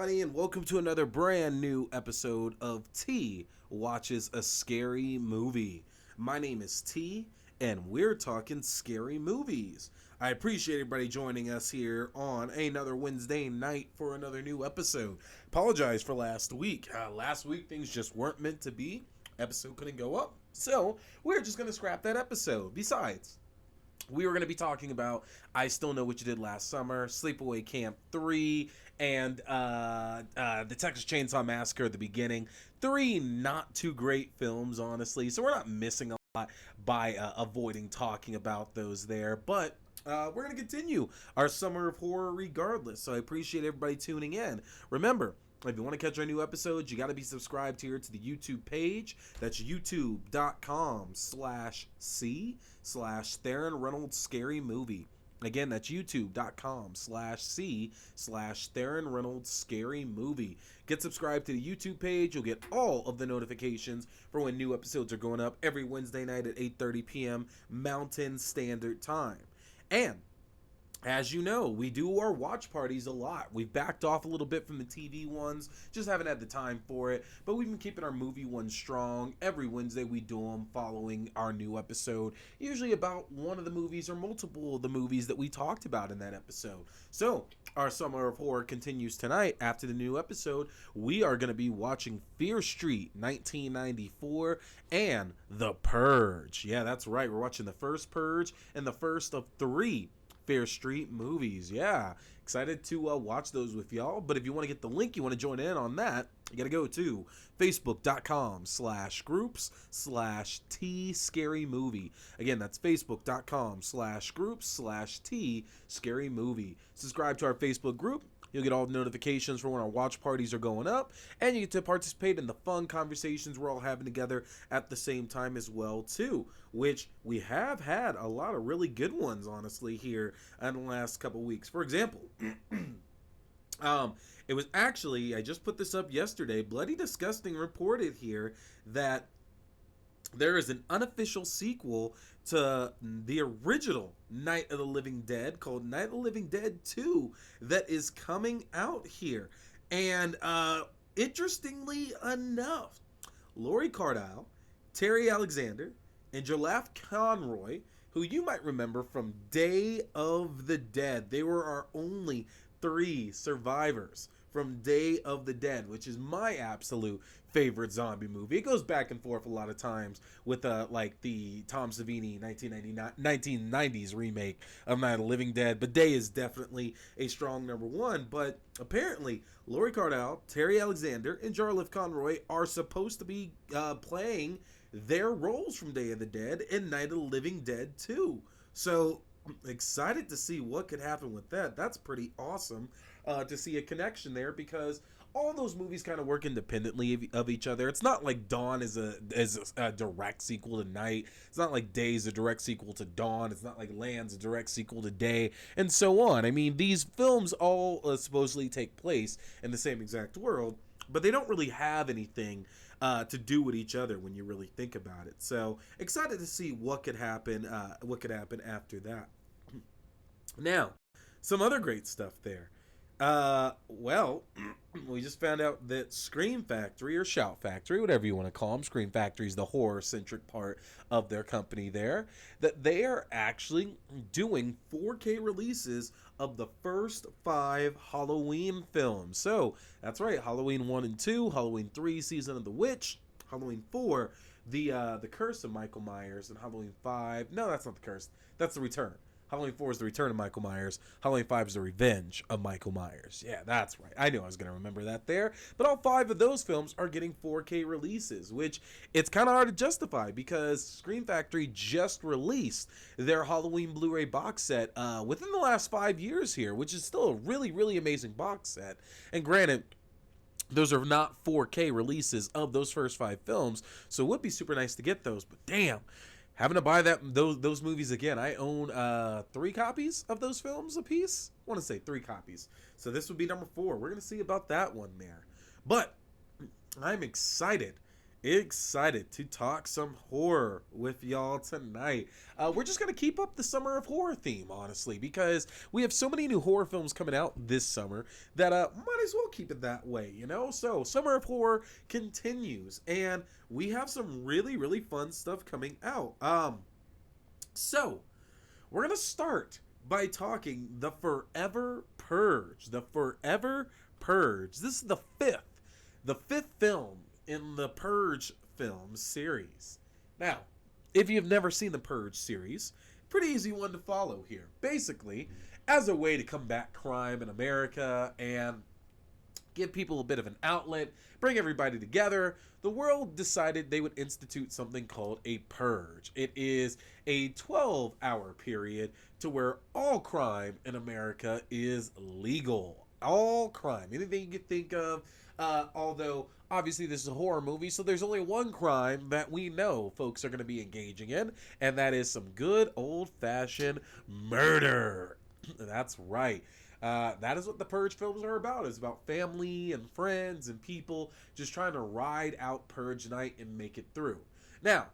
everybody, and welcome to another brand new episode of T Watches a Scary Movie. My name is T, and we're talking scary movies. I appreciate everybody joining us here on another Wednesday night for another new episode. Apologize for last week. Last week, things just weren't meant to be. Episode couldn't go up, so we're just going to scrap that episode. Besides, we were going to be talking about I Still Know What You Did Last Summer, Sleepaway Camp 3, and the Texas Chainsaw Massacre at the beginning. Three not too great films, honestly, so we're not missing a lot by avoiding talking about those there, but we're going to continue our summer of horror regardless, so I appreciate everybody tuning in. Remember, if you want to catch our new episodes, you got to be subscribed here to the YouTube page. That's youtube.com/C/Theron Reynolds Scary Movie. Again, that's youtube.com/C/Theron Reynolds Scary Movie. Get subscribed to the YouTube page. You'll get all of the notifications for when new episodes are going up every Wednesday night at 8:30 p.m. Mountain Standard Time. And as you know, we do our watch parties a lot. We've backed off a little bit from the TV ones, just haven't had the time for it, but we've been keeping our movie ones strong. Every Wednesday we do them following our new episode, usually about one of the movies or multiple of the movies that we talked about in that episode. So, our Summer of Horror continues tonight. After the new episode, we are going to be watching Fear Street 1994 and The Purge. Yeah, that's right. We're watching the first Purge and the first of three Fear Street movies. Yeah, excited to watch those with y'all. But if you want to get the link, you want to join in on that, you got to go to facebook.com/groups/T Scary Movie. Again, that's facebook.com/groups/T Scary Movie. Subscribe to our Facebook group. You'll get all the notifications for when our watch parties are going up, and you get to participate in the fun conversations we're all having together at the same time as well, too, which we have had a lot of really good ones, honestly, here in the last couple weeks. For example, it was actually, I just put this up yesterday, Bloody Disgusting reported here that there is an unofficial sequel to the original Night of the Living Dead called Night of the Living Dead 2 that is coming out here. And interestingly enough, Laurie Cardile, Terry Alexander, and Jalaf Conroy, who you might remember from Day of the Dead, they were our only three survivors from Day of the Dead, which is my absolute favorite zombie movie. It goes back and forth a lot of times with like the Tom Savini 1990s remake of Night of the Living Dead, but Day is definitely a strong number one. But apparently Laurie Cardile, Terry Alexander, and Jarlath Conroy are supposed to be playing their roles from Day of the Dead in Night of the Living Dead 2. So excited to see what could happen with that. That's pretty awesome to see a connection there, because all those movies kind of work independently of each other. It's not like Dawn is a direct sequel to Night. It's not like Day is a direct sequel to Dawn. It's not like Land's a direct sequel to Day, and so on. I mean, these films all supposedly take place in the same exact world, but they don't really have anything to do with each other when you really think about it. So excited to see what could happen after that. Now, some other great stuff there. Well, we just found out that Scream Factory, or Shout Factory, whatever you want to call them, Scream Factory is the horror-centric part of their company there, that they are actually doing 4K releases of the first 5 Halloween films. So, that's right, Halloween 1 and 2, Halloween 3, Season of the Witch, Halloween 4, the Curse of Michael Myers, and Halloween 5, no, that's not the Curse, that's the Return. Halloween 4 is the Return of Michael Myers. Halloween 5 is the Revenge of Michael Myers. Yeah, that's right. I knew I was going to remember that there. But all 5 of those films are getting 4K releases, which it's kind of hard to justify because Scream Factory just released their Halloween Blu-ray box set within the last 5 years here, which is still a really, really amazing box set. And granted, those are not 4K releases of those first 5 films, so it would be super nice to get those. But damn, having to buy those movies again. I own 3 copies of those films a piece. I want to say 3 copies. So this would be number 4. We're going to see about that one there. But I'm excited Excited to talk some horror with y'all tonight. We're just going to keep up the summer of horror theme, honestly, because we have so many new horror films coming out this summer that might as well keep it that way, you know? So, summer of horror continues, and we have some really, really fun stuff coming out. So, we're going to start by talking the Forever Purge. The Forever Purge. This is the fifth film in the Purge film series. Now, if you've never seen the Purge series, pretty easy one to follow here. Basically, as a way to combat crime in America and give people a bit of an outlet, bring everybody together, the world decided they would institute something called a purge. It is a 12-hour period to where all crime in America is legal. All crime, anything you could think of. Although, obviously, this is a horror movie, so there's only one crime that we know folks are going to be engaging in, and that is some good old-fashioned murder. That's right. That is what the Purge films are about. It's about family and friends and people just trying to ride out Purge night and make it through. Now,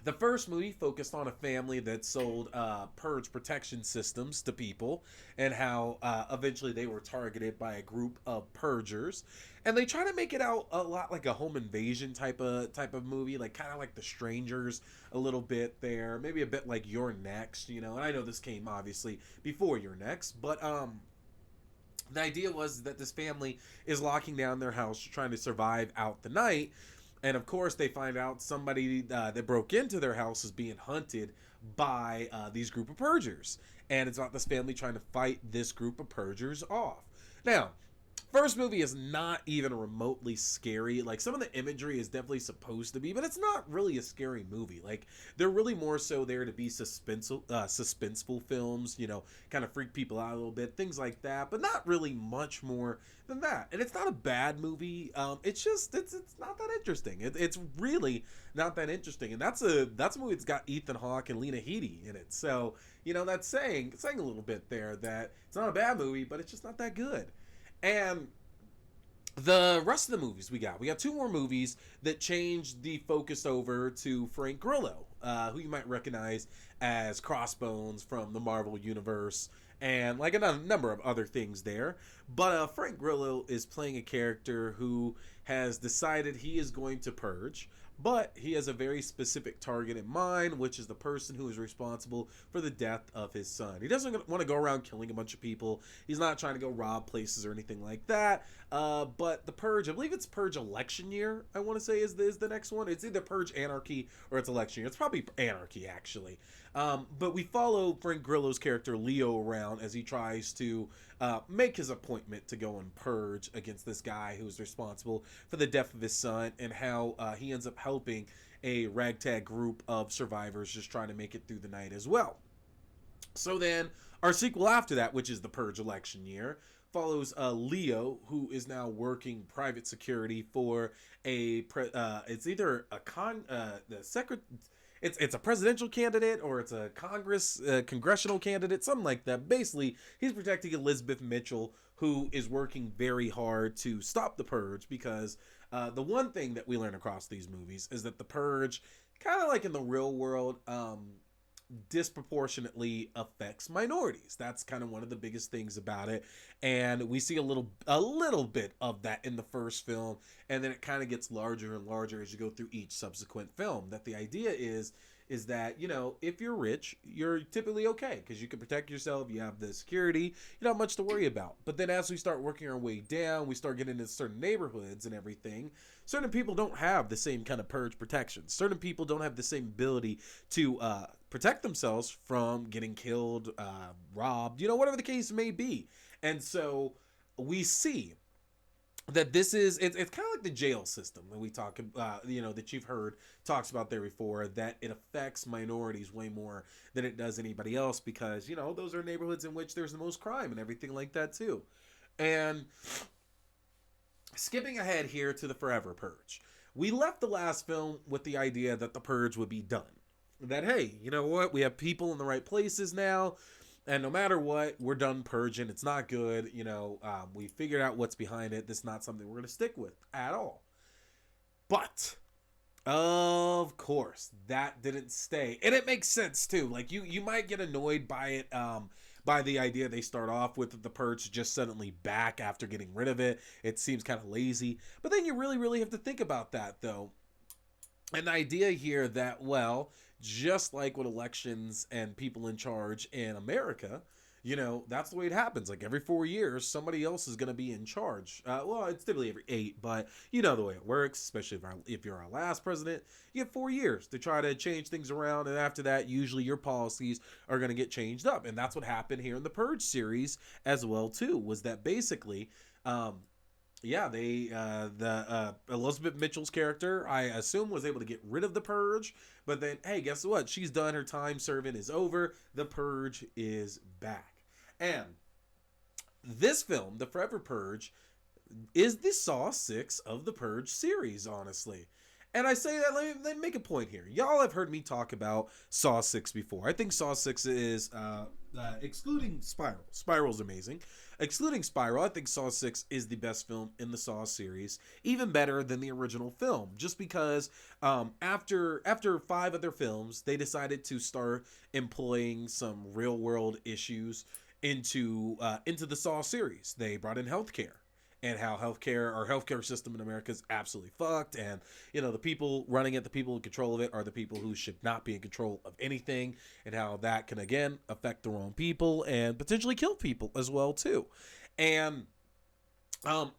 the first movie focused on a family that sold purge protection systems to people, and how eventually they were targeted by a group of purgers, and they try to make it out a lot like a home invasion type of movie, like kind of like The Strangers a little bit there, maybe a bit like You're Next, you know. And I know this came obviously before You're Next, but the idea was that this family is locking down their house, trying to survive out the night. And of course, they find out somebody that broke into their house is being hunted by these group of purgers. And it's about this family trying to fight this group of purgers off. Now, first movie is not even remotely scary. Like, some of the imagery is definitely supposed to be, but it's not really a scary movie. Like, they're really more so there to be suspenseful films, you know, kind of freak people out a little bit, things like that, but not really much more than that. And it's not a bad movie. It's just it's not that interesting. It's really not that interesting. And that's a movie that's got Ethan Hawke and Lena Headey in it. So, you know, that's saying a little bit there that it's not a bad movie, but it's just not that good. And the rest of the movies we got two more movies that changed the focus over to Frank Grillo, who you might recognize as Crossbones from the Marvel Universe, and like a number of other things there. But Frank Grillo is playing a character who has decided he is going to purge, but he has a very specific target in mind, which is the person who is responsible for the death of his son. He doesn't want to go around killing a bunch of people. He's not trying to go rob places or anything like that. But the Purge, I believe it's Purge Election Year, I want to say is the next one. It's either Purge Anarchy or it's Election Year. It's probably Anarchy, actually. But we follow Frank Grillo's character Leo around as he tries to make his appointment to go and purge against this guy who's responsible for the death of his son, and how he ends up helping a ragtag group of survivors just trying to make it through the night as well. So then, our sequel after that, which is The Purge Election Year, follows Leo, who is now working private security for it's either the secret. It's a presidential candidate, or it's a congressional candidate, something like that. Basically, he's protecting Elizabeth Mitchell, who is working very hard to stop the purge, because the one thing that we learn across these movies is that the purge, kind of like in the real world, disproportionately affects minorities. That's kind of one of the biggest things about it, and we see a little bit of that in the first film, and then it kind of gets larger and larger as you go through each subsequent film. That the idea is that, you know, if you're rich, you're typically okay because you can protect yourself, you have the security, you don't have much to worry about. But then as we start working our way down, we start getting into certain neighborhoods and everything. Certain people don't have the same kind of purge protection. Certain people don't have the same ability to protect themselves from getting killed, robbed, you know, whatever the case may be. And so we see that it's kind of like the jail system that we talk about, you know, that you've heard talks about there before, that it affects minorities way more than it does anybody else, because, you know, those are neighborhoods in which there's the most crime and everything like that too. And skipping ahead here to the Forever Purge, we left the last film with the idea that the purge would be done, that, hey, you know what, we have people in the right places now, and no matter what, we're done purging. It's not good. You know, we figured out what's behind it. This is not something we're going to stick with at all. But of course, that didn't stay, and it makes sense too. Like you might get annoyed by it, by the idea they start off with the purge just suddenly back after getting rid of it. It seems kind of lazy, but then you really have to think about that though. An idea here that, well, just like with elections and people in charge in America, that's the way it happens. Like every 4 years, somebody else is going to be in charge. Well, it's typically every 8, but you know the way it works, especially if you're our last president, you have 4 years to try to change things around. And after that, usually your policies are going to get changed up. And that's what happened here in the Purge series as well, too, was that basically, yeah, they the Elizabeth Mitchell's character, I assume, was able to get rid of the purge, but then hey, guess what? She's done. Her time serving is over. The purge is back, and this film, The Forever Purge, is the Saw 6 of the Purge series, honestly. And I say that, let me make a point here. Y'all have heard me talk about Saw 6 before. I think Saw 6 is, excluding Spiral. Spiral's amazing. Excluding Spiral, I think Saw 6 is the best film in the Saw series. Even better than the original film. Just because after 5 other films, they decided to start employing some real world issues into the Saw series. They brought in healthcare and how our healthcare system in America is absolutely fucked. And, the people running it, the people in control of it are the people who should not be in control of anything, and how that can, again, affect the wrong people and potentially kill people as well, too. And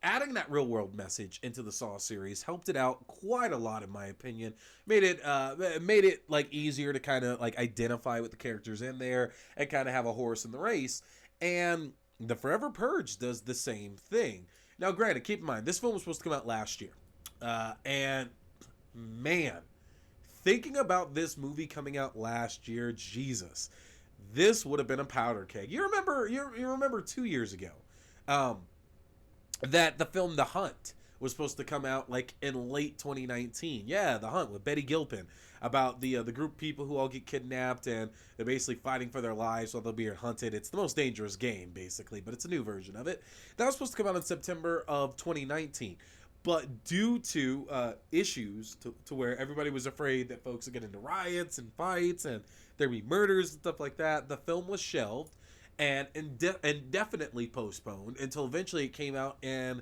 adding that real world message into the Saw series helped it out quite a lot, in my opinion. Made it like easier to kind of like identify with the characters in there and kind of have a horse in the race. And the Forever Purge does the same thing. Now, granted, keep in mind, this film was supposed to come out last year. And man, thinking about this movie coming out last year, Jesus, this would have been a powder keg. You remember 2 years ago, that the film The Hunt was supposed to come out like in late 2019. Yeah, The Hunt with Betty Gilpin, about the group of people who all get kidnapped and they're basically fighting for their lives while they're being hunted. It's the most dangerous game, basically, but it's a new version of it. That was supposed to come out in September of 2019. But due to issues to where everybody was afraid that folks would get into riots and fights and there'd be murders and stuff like that, the film was shelved and indefinitely postponed until eventually it came out in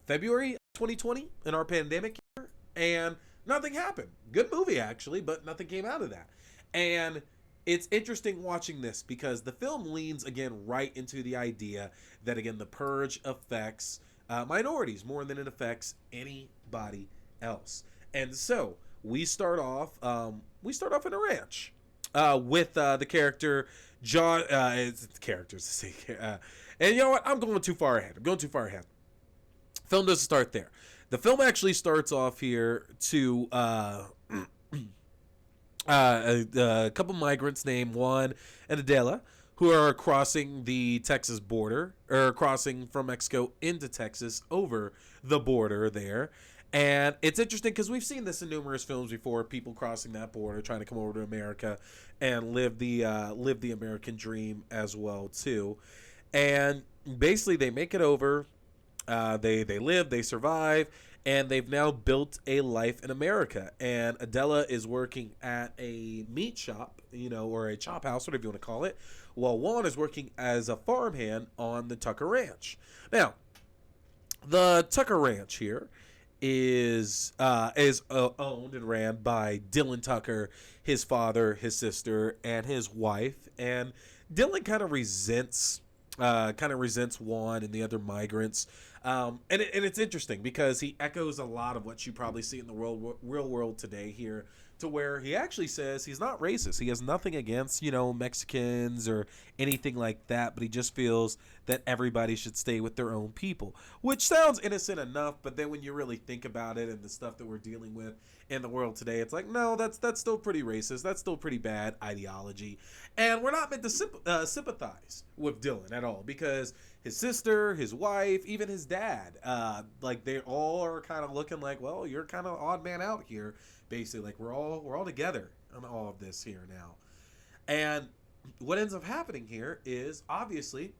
February 2020 in our pandemic year, and nothing happened. Good movie, actually, but nothing came out of that. And it's interesting watching this because the film leans, again, right into the idea that, again, the purge affects minorities more than it affects anybody else. And so we start off in a ranch with the character John. It's characters to say, and you know what? I'm going too far ahead. Film doesn't start there. The film actually starts off here to a couple migrants named Juan and Adela, who are crossing the Texas border, or crossing from Mexico into Texas over the border there. And it's interesting because we've seen this in numerous films before, people crossing that border, trying to come over to America and live the American dream as well, too. And basically they make it over. They live, they survive, and they've now built a life in America. And Adela is working at a meat shop, or a chop house, whatever you want to call it, while Juan is working as a farmhand on the Tucker Ranch. Now, the Tucker Ranch here is owned and ran by Dylan Tucker, his father, his sister, and his wife. And Dylan kind of resents Juan and the other migrants. And it's interesting because he echoes a lot of what you probably see in the real world today here, to where he actually says he's not racist. He has nothing against, Mexicans or anything like that, but he just feels that everybody should stay with their own people, which sounds innocent enough, but then when you really think about it and the stuff that we're dealing with in the world today, it's like, no, that's still pretty racist. That's still pretty bad ideology. And we're not meant to sympathize with Dylan at all, because his sister, his wife, even his dad, like they all are kind of looking like, well, you're kind of odd man out here. Basically, like we're all together on all of this here now. And what ends up happening here is, obviously,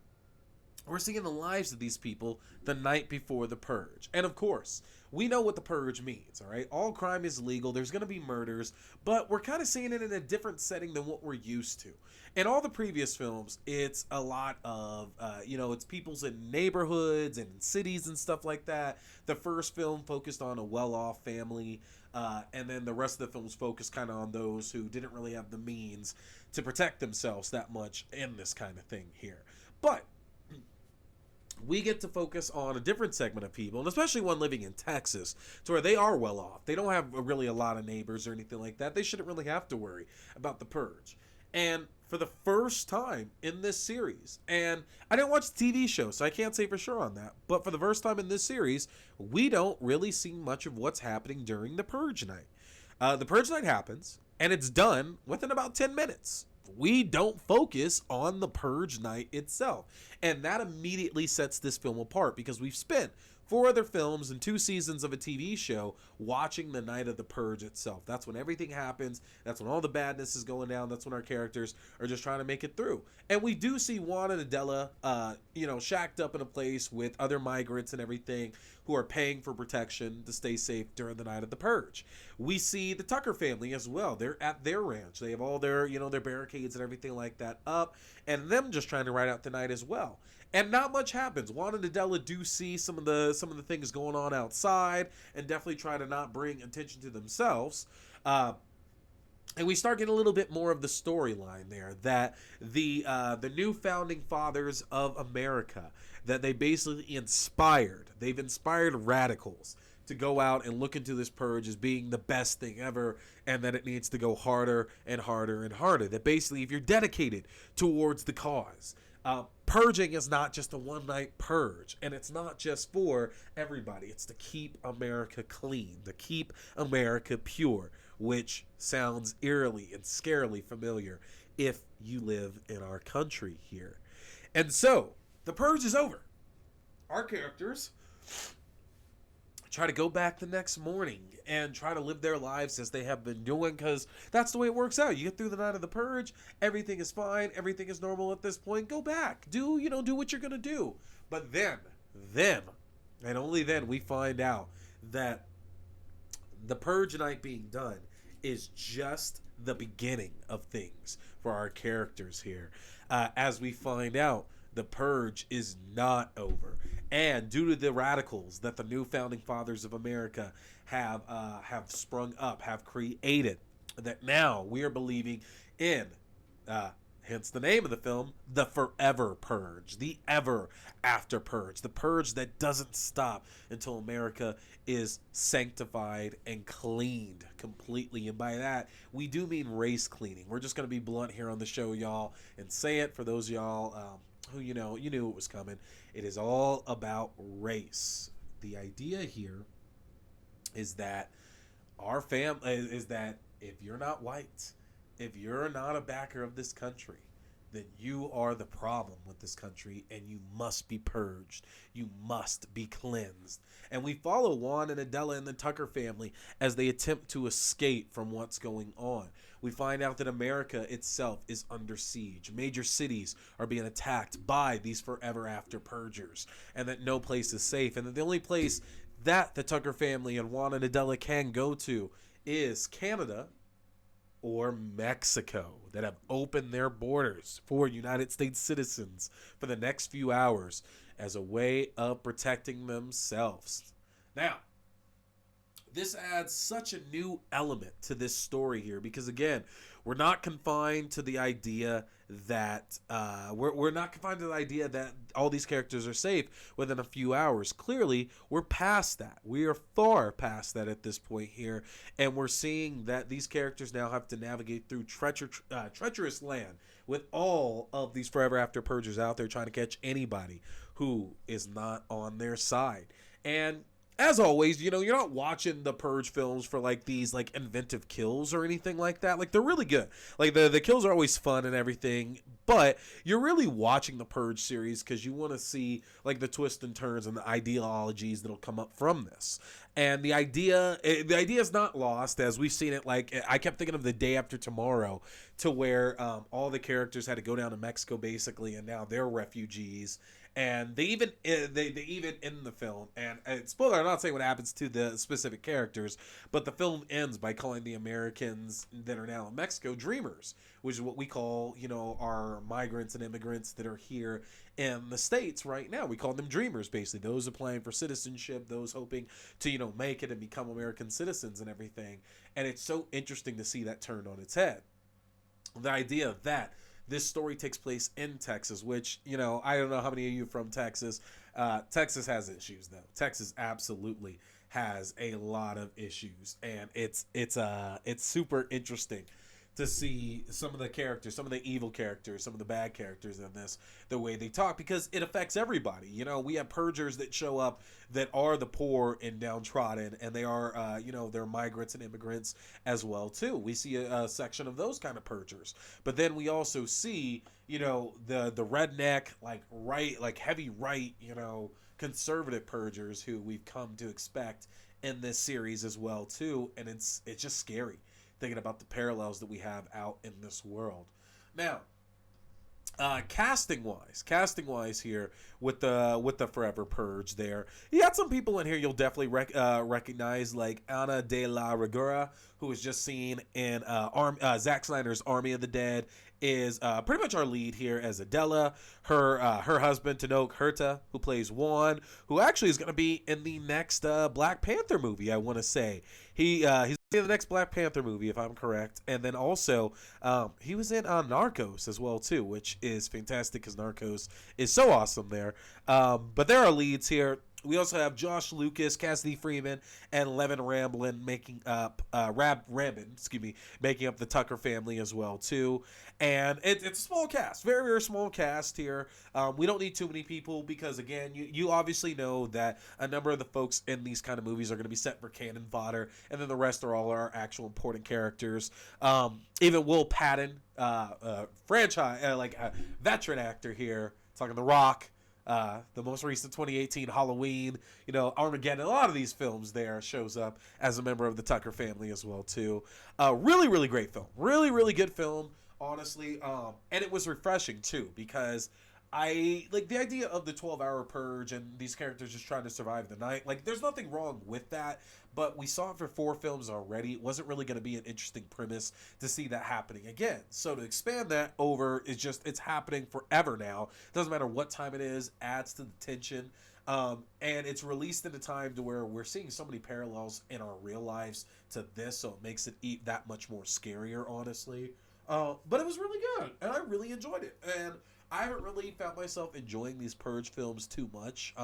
we're seeing the lives of these people the night before the purge. And of course, we know what the purge means, all right? All crime is legal. There's going to be murders, but we're kind of seeing it in a different setting than what we're used to. In all the previous films, it's a lot of, it's people's in neighborhoods and in cities and stuff like that. The first film focused on a well-off family, and then the rest of the films focused kind of on those who didn't really have the means to protect themselves that much in this kind of thing here. But we get to focus on a different segment of people, and especially one living in Texas, to where they are well off. They don't have really a lot of neighbors or anything like that. They shouldn't really have to worry about the purge. And for the first time in this series, and I didn't watch the TV show, so I can't say for sure on that, but for the first time in this series, we don't really see much of what's happening during the purge night. The purge night happens, and it's done within about 10 minutes. We don't focus on the purge night itself. And that immediately sets this film apart, because we've spent 4 other films and 2 seasons of a TV show watching the night of the purge itself. That's when everything happens. That's when all the badness is going down. That's when our characters are just trying to make it through. And we do see Juan and Adela, shacked up in a place with other migrants and everything who are paying for protection to stay safe during the night of the purge. We see the Tucker family as well. They're at their ranch. They have all their, their barricades and everything like that up, and them just trying to ride out the night as well. And not much happens. Juan and Adela do see some of the things going on outside, and definitely try to not bring attention to themselves. And we start getting a little bit more of the storyline there, that the new founding fathers of America, that they basically inspired. They've inspired radicals to go out and look into this purge as being the best thing ever, and that it needs to go harder and harder and harder. That basically, if you're dedicated towards the cause, purging is not just a one-night purge, and it's not just for everybody. It's to keep America clean, to keep America pure, which sounds eerily and scarily familiar if you live in our country here. And so, the purge is over. Our characters try to go back the next morning and try to live their lives as they have been doing, because that's the way it works out. You get through the night of the purge, everything is fine, everything is normal at this point. Go back, do what you're gonna do. But then, and only then, we find out that the purge night being done is just the beginning of things for our characters here. As we find out, the purge is not over, and due to the radicals that the new founding fathers of America have sprung up, have created, that now we are believing in, hence the name of the film, the Forever Purge, the ever after purge, the purge that doesn't stop until America is sanctified and cleaned completely. And by that, we do mean race cleaning. We're just going to be blunt here on the show, y'all, and say it for those of y'all who you knew it was coming. It is all about race. The idea here is that is that if you're not white, if you're not a backer of this country, then you are the problem with this country, and you must be purged. You must be cleansed. And we follow Juan and Adela and the Tucker family as they attempt to escape from what's going on. We find out that America itself is under siege. Major cities are being attacked by these forever after purgers, and that no place is safe, and that the only place that the Tucker family and Juan and Adela can go to is Canada or Mexico, that have opened their borders for United States citizens for the next few hours as a way of protecting themselves. Now, this adds such a new element to this story here, because again, we're not confined to the idea that we're not confined to the idea that all these characters are safe within a few hours. Clearly, we're past that. We are far past that at this point here, and we're seeing that these characters now have to navigate through treacherous land with all of these forever after purgers out there trying to catch anybody who is not on their side. And as always, you're not watching the Purge films for these inventive kills or anything like that. They're really good. The kills are always fun and everything, But you're really watching the Purge series because you want to see like the twists and turns and the ideologies that'll come up from this. And the idea is not lost, as we've seen it. Like, I kept thinking of The Day After Tomorrow, to where all the characters had to go down to Mexico basically, and now they're refugees. And they even end the film, and spoiler, I'm not saying what happens to the specific characters, but the film ends by calling the Americans that are now in Mexico dreamers, which is what we call, our migrants and immigrants that are here in the States right now. We call them dreamers, basically. Those applying for citizenship, those hoping to, make it and become American citizens and everything. And it's so interesting to see that turned on its head. The idea that this story takes place in Texas, which, I don't know how many of you are from Texas. Texas has issues, though. Texas absolutely has a lot of issues, and it's super interesting to see some of the characters, some of the evil characters, some of the bad characters in this, the way they talk, because it affects everybody. We have purgers that show up that are the poor and downtrodden, and they are, they're migrants and immigrants as well, too. We see a section of those kind of purgers. But then we also see, the redneck, heavy right, conservative purgers who we've come to expect in this series as well, too. And it's just scary thinking about the parallels that we have out in this world. Now, casting wise here with the Forever Purge, there you got some people in here you'll definitely recognize, like Ana de la Reguera, who was just seen in Zack Snyder's Army of the Dead, is pretty much our lead here as Adela. Her husband Tenoch Huerta, who plays Juan, who actually is going to be in the next Black Panther movie. I want to say he's in the next Black Panther movie, if I'm correct. And then also he was in Narcos as well too, which is fantastic because Narcos is so awesome there. But there are leads here. We also have Josh Lucas, Cassidy Freeman, and Levin Ramblin making up making up the Tucker family as well too. And it's a small cast, very very small cast here. We don't need too many people because again, you obviously know that a number of the folks in these kind of movies are going to be set for cannon fodder, and then the rest are all our actual important characters. Even Will Patton, franchise veteran actor here, talking The Rock. The most recent 2018 Halloween, Armageddon, a lot of these films there shows up as a member of the Tucker family as well too. Really, really great film. Really, really good film, honestly. And it was refreshing too, because I like the idea of the 12-hour purge and these characters just trying to survive the night. Like, there's nothing wrong with that, but we saw it for 4 films already. It wasn't really going to be an interesting premise to see that happening again. So to expand that over is just, it's happening forever now. Doesn't matter what time it is, adds to the tension. And it's released in a time to where we're seeing so many parallels in our real lives to this, so it makes it that much more scarier, honestly. But it was really good, and I really enjoyed it. And I haven't really found myself enjoying these Purge films too much.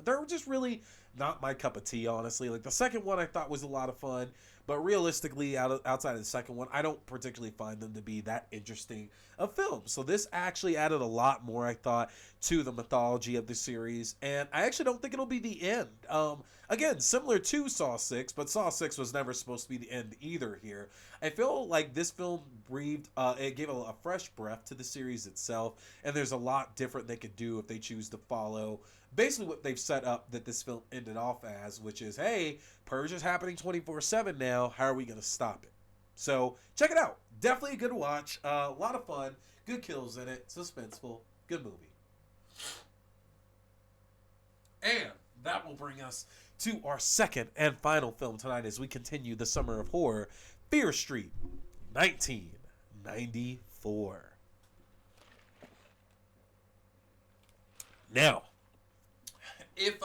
They're just really not my cup of tea, honestly. Like, the second one I thought was a lot of fun, but realistically, outside of the second one, I don't particularly find them to be that interesting of films. So this actually added a lot more, I thought, to the mythology of the series, and I actually don't think it'll be the end. Again, similar to Saw 6, but Saw 6 was never supposed to be the end either here. I feel like this film it gave a fresh breath to the series itself, and there's a lot different they could do if they choose to follow basically what they've set up that this film ended off as, which is, hey, Purge is happening 24/7 now. How are we going to stop it? So check it out. Definitely a good watch. A lot of fun. Good kills in it. Suspenseful. Good movie. And that will bring us to our second and final film tonight as we continue the summer of horror, Fear Street, 1994. Now, if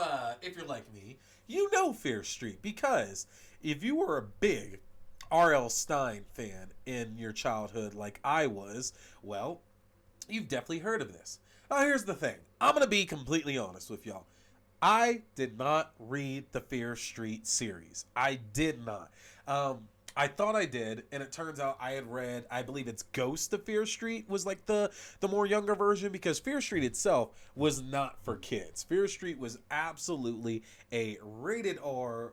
you're like me, you know Fear Street, because if you were a big R.L. Stine fan in your childhood like I was, well, you've definitely heard of this. Now, here's the thing. I'm going to be completely honest with y'all. I did not read the Fear Street series. I did not. I thought I did, and it turns out I had read, I believe it's Ghost of Fear Street was like the more younger version, because Fear Street itself was not for kids. Fear Street was absolutely a rated R,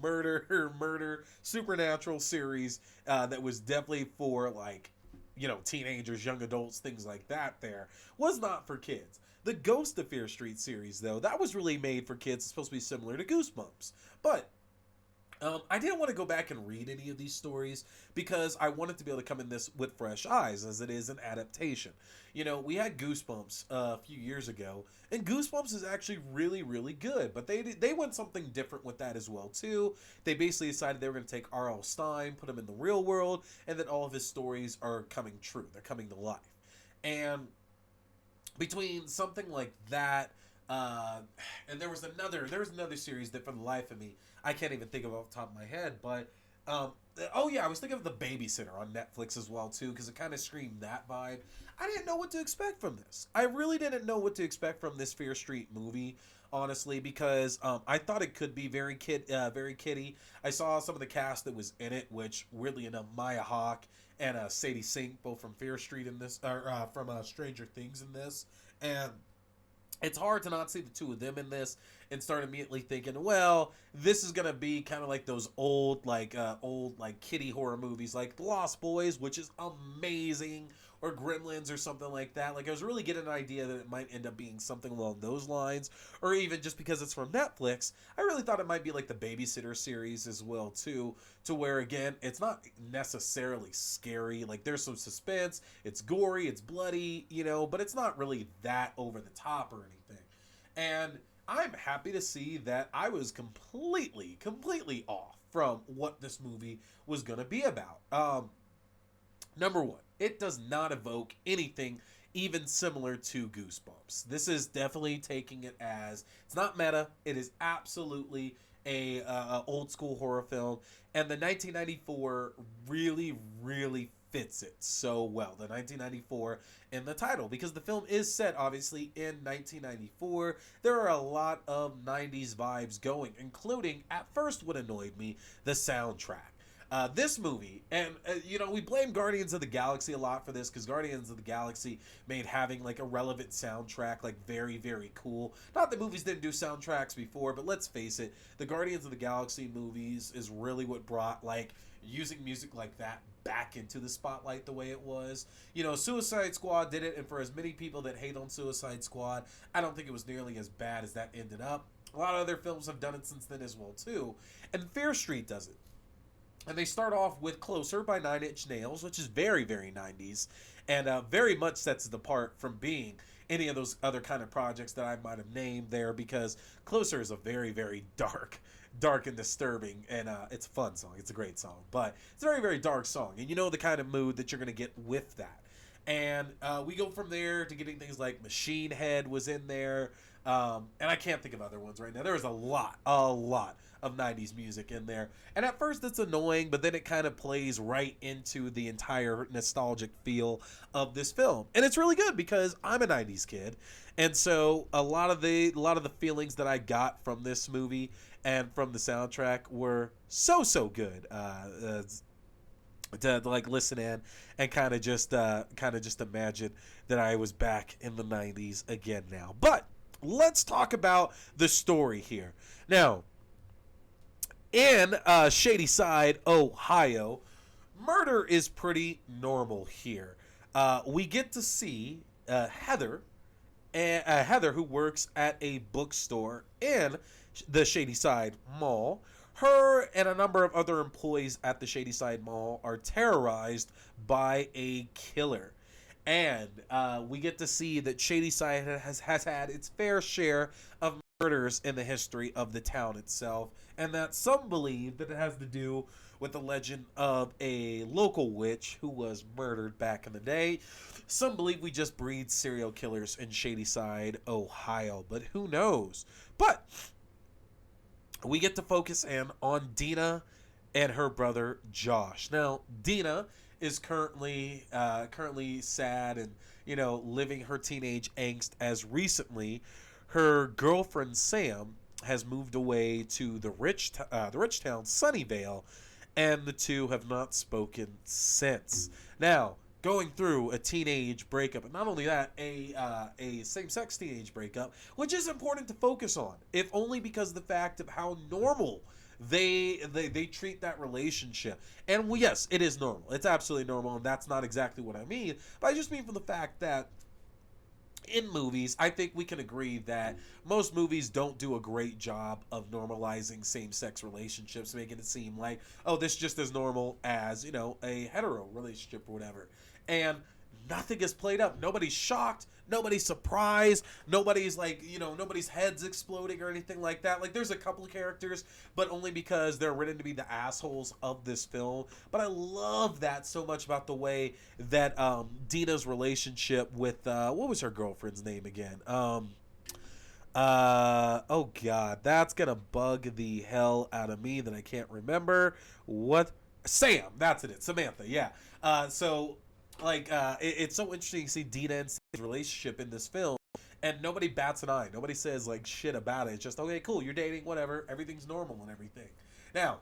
murder, supernatural series that was definitely for, like, teenagers, young adults, things like that there, was not for kids. The Ghost of Fear Street series, though, that was really made for kids. It's supposed to be similar to Goosebumps. But I didn't want to go back and read any of these stories because I wanted to be able to come in this with fresh eyes, as it is an adaptation. We had Goosebumps a few years ago, and Goosebumps is actually really, really good. But they went something different with that as well too. They basically decided they were going to take R.L. Stine, put him in the real world, and that all of his stories are coming true. They're coming to life, and between something like that, and there was another series that for the life of me I can't even think of off the top of my head, but oh yeah, I was thinking of The Babysitter on Netflix as well too, because it kind of screamed that vibe. I didn't know what to expect from this. I really didn't know what to expect from this Fear Street movie, honestly, because I thought it could be very kiddie. I saw some of the cast that was in it, which weirdly enough, Maya Hawke and Sadie Sink, both from Fear Street in this, or from Stranger Things in this, and it's hard to not see the two of them in this and start immediately thinking, well, this is gonna be kind of like those old kiddie horror movies like The Lost Boys, which is amazing, or Gremlins or something like that. Like, I was really getting an idea that it might end up being something along those lines, or even just because it's from Netflix, I really thought it might be like the Babysitter series as well too, to where again, it's not necessarily scary. Like, there's some suspense, it's gory, it's bloody, but it's not really that over the top or anything. And I'm happy to see that I was completely off from what this movie was gonna be about. Number one, it does not evoke anything even similar to Goosebumps. This is definitely taking it as, it's not meta, it is absolutely a old school horror film, and the 1994 really fits it so well. The 1994 in the title, because the film is set obviously in 1994. There are a lot of 90s vibes going, including, at first what annoyed me, the soundtrack. This movie, and we blame Guardians of the Galaxy a lot for this, because Guardians of the Galaxy made having like a relevant soundtrack like very cool. Not that movies didn't do soundtracks before, but let's face it, the Guardians of the Galaxy movies is really what brought like using music like that back into the spotlight the way it was. Suicide Squad did it, and for as many people that hate on Suicide Squad, I don't think it was nearly as bad as that ended up. A lot of other films have done it since then as well too, and Fear Street does it. And they start off with Closer by Nine Inch Nails, which is very 90s, and very much sets it apart from being any of those other kind of projects that I might have named there, because Closer is a very dark and disturbing, and it's a fun song. It's a great song, but it's a very dark song, and you know the kind of mood that you're going to get with that. And we go from there to getting things like Machine Head was in there, and I can't think of other ones right now. There was a lot of 90s music in there, and at first it's annoying, but then it kind of plays right into the entire nostalgic feel of this film, and it's really good because I'm a 90s kid, and so a lot of the feelings that I got from this movie and from the soundtrack were so good. To like listen in and kind of just imagine that I was back in the 90s again now. But let's talk about the story here. Now, in Shadyside, Ohio, murder is pretty normal here. We get to see Heather, who works at a bookstore in the Shadyside Mall. Her and a number of other employees at the Shadyside Mall are terrorized by a killer. And we get to see that Shadyside has had its fair share of murders in the history of the town itself, and that some believe that it has to do with the legend of a local witch who was murdered back in the day. Some believe we just breed serial killers in Shadyside, Ohio, but who knows? But we get to focus in on Dina and her brother Josh. Now, Dina is currently sad and living her teenage angst, as recently her girlfriend Sam has moved away to the rich town Sunnyvale, and the two have not spoken since. Now, going through a teenage breakup, and not only that, a same-sex teenage breakup, which is important to focus on, if only because of the fact of how normal they treat that relationship, and well, yes, it is normal. It's absolutely normal, and that's not exactly what I mean. But I just mean from the fact that in movies, I think we can agree that most movies don't do a great job of normalizing same-sex relationships, making it seem like, oh, this is just as normal as, a hetero relationship or whatever. And nothing is played up. Nobody's shocked. Nobody's surprised. Nobody's like, nobody's heads exploding or anything like that. Like, there's a couple of characters, but only because they're written to be the assholes of this film. But I love that so much about the way that Dina's relationship with, what was her girlfriend's name again? Oh God, that's gonna bug the hell out of me that I can't remember. What? Sam, that's it. Samantha, yeah. So like it's so interesting to see Dina and Sam's relationship in this film, and nobody bats an eye. Nobody says like shit about it. It's just okay, cool. You're dating, whatever. Everything's normal and everything. Now,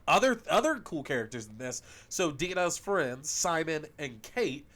other cool characters in this. So Dina's friends, Simon and Kate,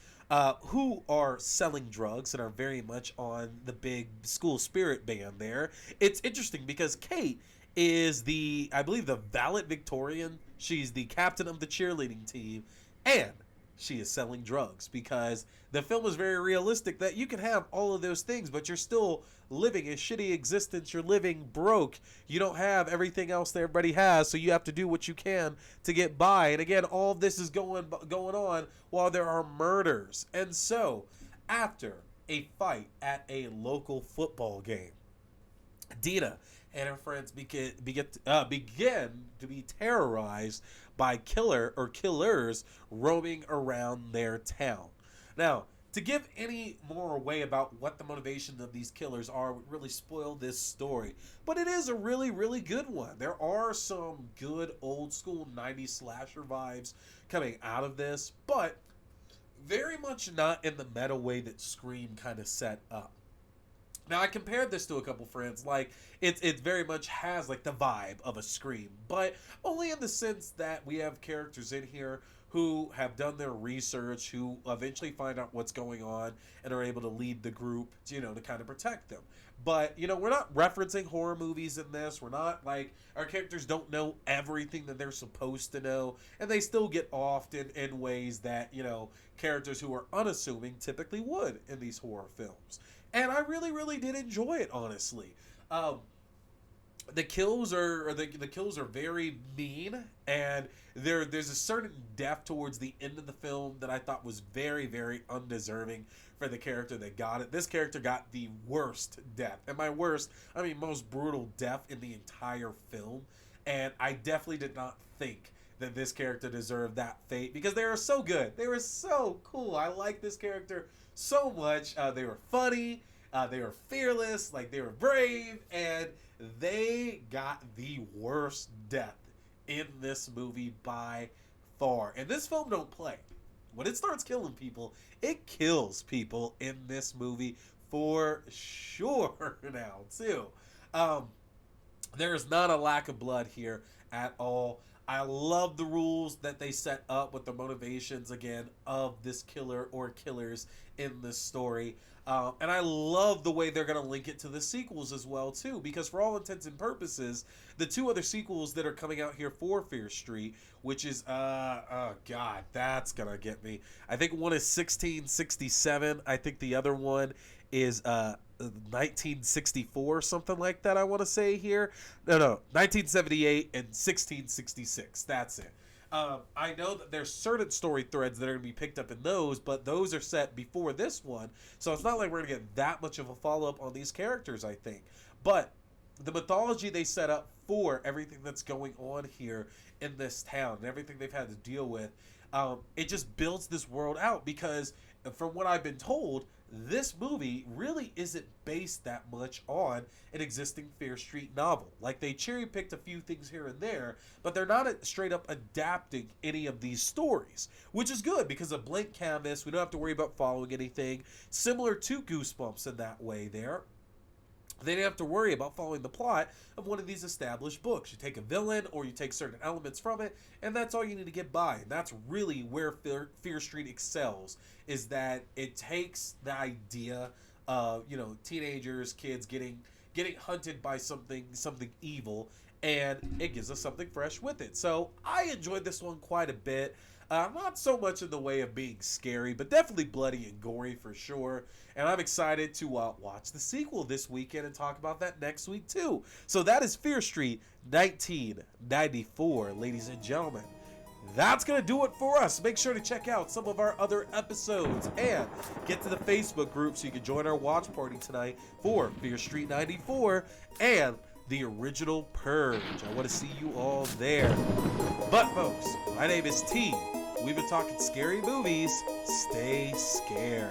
who are selling drugs and are very much on the big school spirit band there. It's interesting because Kate is I believe, the valedictorian. She's the captain of the cheerleading team, and she is selling drugs because the film is very realistic that you can have all of those things, but you're still living a shitty existence. You're living broke. You don't have everything else that everybody has, so you have to do what you can to get by. And again, all of this is going on while there are murders. And so, after a fight at a local football game, Dina and her friends begin to be terrorized by killers roaming around their town. Now, to give any more away about what the motivations of these killers are would really spoil this story. But it is a really, really good one. There are some good old school 90s slasher vibes coming out of this, but very much not in the meta way that Scream kind of set up. Now I compared this to a couple friends. Like it very much has like the vibe of a Scream, but only in the sense that we have characters in here who have done their research, who eventually find out what's going on and are able to lead the group, to kind of protect them. But we're not referencing horror movies in this. We're not like our characters don't know everything that they're supposed to know, and they still get off in ways that characters who are unassuming typically would in these horror films. And I really, really did enjoy it, honestly. The kills are very mean, and there's a certain depth towards the end of the film that I thought was very, very undeserving for the character that got it. This character got the worst death, and by worst, I mean most brutal death in the entire film. And I definitely did not think that this character deserved that fate because they were so good. They were so cool. I like this character so much. They were funny. They were fearless. Like they were brave, and they got the worst death in this movie by far. And this film don't play. When it starts killing people, it kills people in this movie for sure now too. There is not a lack of blood here at all. I love the rules that they set up with the motivations, again, of this killer or killers in this story. And I love the way they're going to link it to the sequels as well, too. Because for all intents and purposes, the two other sequels that are coming out here for Fear Street, which is, oh God, that's going to get me. I think one is 1667. I think the other one is 1964, something like that, I want to say here. No, 1978 and 1666. That's it. I know that there's certain story threads that are going to be picked up in those, but those are set before this one. So it's not like we're going to get that much of a follow-up on these characters, I think. But the mythology they set up for everything that's going on here in this town and everything they've had to deal with, it just builds this world out because from what I've been told, this movie really isn't based that much on an existing Fear Street novel. Like, they cherry picked a few things here and there, but they're not straight up adapting any of these stories, which is good because a blank canvas, we don't have to worry about following anything. Similar to Goosebumps in that way there. They didn't have to worry about following the plot of one of these established books. You take a villain or you take certain elements from it, and that's all you need to get by. And that's really where Fear Street excels, is that it takes the idea of, teenagers, kids getting hunted by something evil, and it gives us something fresh with it. So I enjoyed this one quite a bit. Not so much in the way of being scary, but definitely bloody and gory for sure. And I'm excited to watch the sequel this weekend and talk about that next week too. So that is Fear Street 1994, ladies and gentlemen. That's going to do it for us. Make sure to check out some of our other episodes and get to the Facebook group so you can join our watch party tonight for Fear Street 94 and the original Purge. I want to see you all there. But folks, my name is T. We've been talking scary movies. Stay scared.